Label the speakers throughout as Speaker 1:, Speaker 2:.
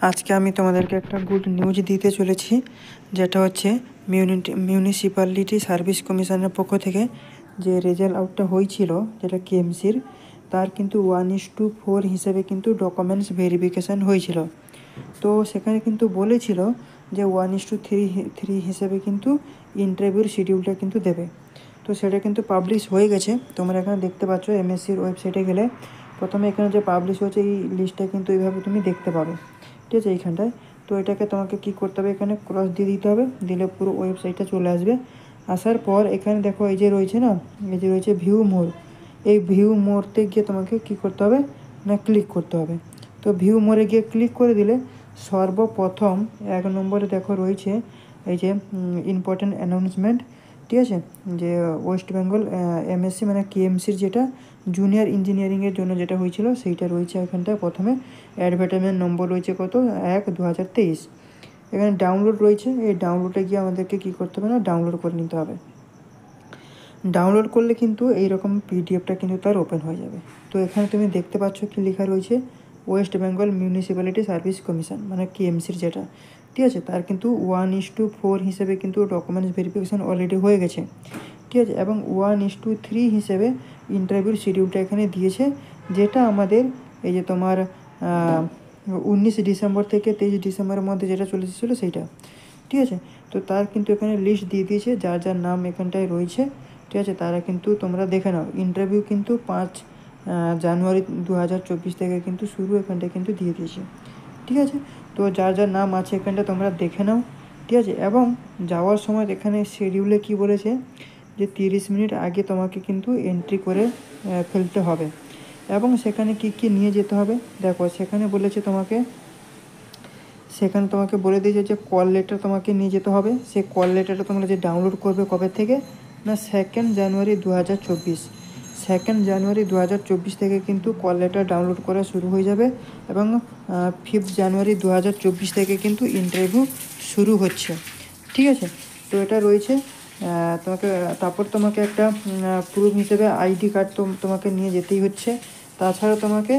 Speaker 1: আজকে আমি তোমাদেরকে একটা গুড নিউজ দিতে চলেছি, যেটা হচ্ছে মিউনিসিপ্যালিটি সার্ভিস কমিশনের পক্ষ থেকে যে রেজাল্ট আউটটা হয়েছিল, যেটা কেএমসির, তার কিন্তু 1:4 হিসেবে কিন্তু ডকুমেন্টস ভেরিফিকেশান হয়েছিল। তো সেখানে কিন্তু বলেছিল যে 1:3 হিসেবে কিন্তু ইন্টারভিউর শিডিউলটা কিন্তু দেবে। তো সেটা কিন্তু পাবলিশ হয়ে গেছে, তোমরা এখানে দেখতে পাচ্ছ। এমএসসির ওয়েবসাইটে গেলে প্রথমে এখানে যে পাবলিশ হয়েছে এই লিস্টটা কিন্তু এইভাবে তুমি দেখতে পাবে, ঠিক আছে, এইখানটায়। তো এটাকে তোমাকে কি করতে হবে, এখানে ক্রস দিয়ে দিতে হবে, দিলে পুরো ওয়েবসাইটটা চলে আসবে। আসার পর এখানে দেখো এই যে রয়েছে না, এই যে রয়েছে ভিউ মোর, এই ভিউ মোরতে গিয়ে তোমাকে কি করতে হবে না, ক্লিক করতে হবে। তো ভিউ মোরে গিয়ে ক্লিক করে দিলে সর্বপ্রথম 1 নম্বরে দেখো রয়েছে এই যে ইম্পর্ট্যান্ট অ্যানাউন্সমেন্ট, ঠিক আছে, যে ওয়েস্ট বেঙ্গল এমএসসি মানে কেএমসির যেটা জুনিয়র ইঞ্জিনিয়ারিংয়ের জন্য যেটা হয়েছিল সেইটা রয়েছে এখানটায়। প্রথমে অ্যাডভার্টাইজমেন্ট নম্বর রয়েছে কত, 1/2023। এখানে ডাউনলোড রয়েছে, এই ডাউনলোডে গিয়ে আমাদেরকে কী করতে হবে না, ডাউনলোড করে নিতে হবে। ডাউনলোড করলে কিন্তু এইরকম পিডিএফটা কিন্তু তার ওপেন হয়ে যাবে। তো এখানে তুমি দেখতে পাচ্ছ কি লেখা রয়েছে, West Bengal municipality service commission মানে কেএমসির যেটা, ঠিক আছে, তার কিন্তু 1:4 হিসেবে কিন্তু ডকুমেন্টস ভেরিফিকেশান অলরেডি হয়ে গেছে, ঠিক আছে, এবং 1:3 হিসেবে ইন্টারভিউর শিডিউলটা এখানে দিয়েছে, যেটা আমাদের এই যে তোমার 19 ডিসেম্বর থেকে 23 ডিসেম্বরের মধ্যে যেটা চলে এসেছিলো সেইটা, ঠিক আছে। তো তার কিন্তু এখানে লিস্ট দিয়ে দিয়েছে, যার যার নাম এখানটায় রয়েছে, ঠিক আছে, তারা কিন্তু তোমরা দেখে নাও। ইন্টারভিউ কিন্তু 5 জানুয়ারি 2024 থেকে কিন্তু শুরু এখানটায় কিন্তু দিয়ে দিয়েছে, ঠিক আছে। তো যার যার নাম আছে এখানটা তোমরা দেখে নাও, ঠিক আছে। এবং যাওয়ার সময় এখানে শিডিউলে কি বলেছে যে 30 মিনিট আগে তোমাকে কিন্তু এন্ট্রি করে ফেলতে হবে। এবং সেখানে কি কি নিয়ে যেতে হবে দেখো, সেখানে বলেছে তোমাকে, সেখানে তোমাকে বলে দিয়েছে যে কল লেটার তোমাকে নিয়ে যেতে হবে। সেই কল লেটারটা তোমরা যে ডাউনলোড করবে কবে থেকে না, 2 জানুয়ারি 2024। 2 জানুয়ারি 2024 থেকে কিন্তু কল লেটার ডাউনলোড করা শুরু হয়ে যাবে, এবং 5 জানুয়ারি 2024 থেকে কিন্তু ইন্টারভিউ শুরু হচ্ছে, ঠিক আছে। তো এটা রয়েছে তোমাকে, তারপর তোমাকে একটা প্রুফ হিসেবে আইডি কার্ড তো তোমাকে নিয়ে যেতেই হচ্ছে। তাছাড়া তোমাকে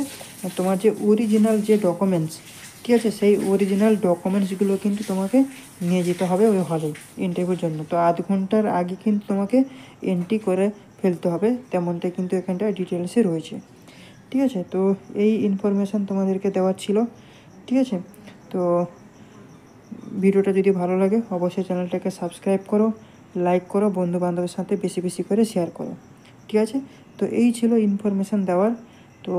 Speaker 1: তোমার যে অরিজিনাল যে ডকুমেন্টস, ঠিক আছে, সেই অরিজিনাল ডকুমেন্টসগুলো কিন্তু তোমাকে নিয়ে যেতে হবে ওই হলে ইন্টারভিউর জন্য। তো আধ ঘন্টার আগে কিন্তু তোমাকে এন্ট্রি করে ফেলতে হবে, তেমনটা কিন্তু এখানটা ডিটেলসে রয়েছে, ঠিক আছে। তো এই ইনফরমেশান তোমাদেরকে দেওয়ার ছিল, ঠিক আছে। তো ভিডিওটা যদি ভালো লাগে অবশ্যই চ্যানেলটাকে সাবস্ক্রাইব করো, লাইক করো, বন্ধু বান্ধবের সাথে বেশি বেশি করে শেয়ার করো, ঠিক আছে। তো এই ছিল ইনফরমেশান দেওয়ার। তো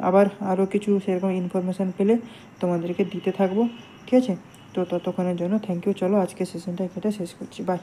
Speaker 1: আবার আরও কিছু সেরকম ইনফরমেশান পেলে তোমাদেরকে দিতে থাকবো, ঠিক আছে। তো ততক্ষণের জন্য থ্যাংক ইউ। চলো আজকে সেশনটা এখানে শেষ করছি, বাই।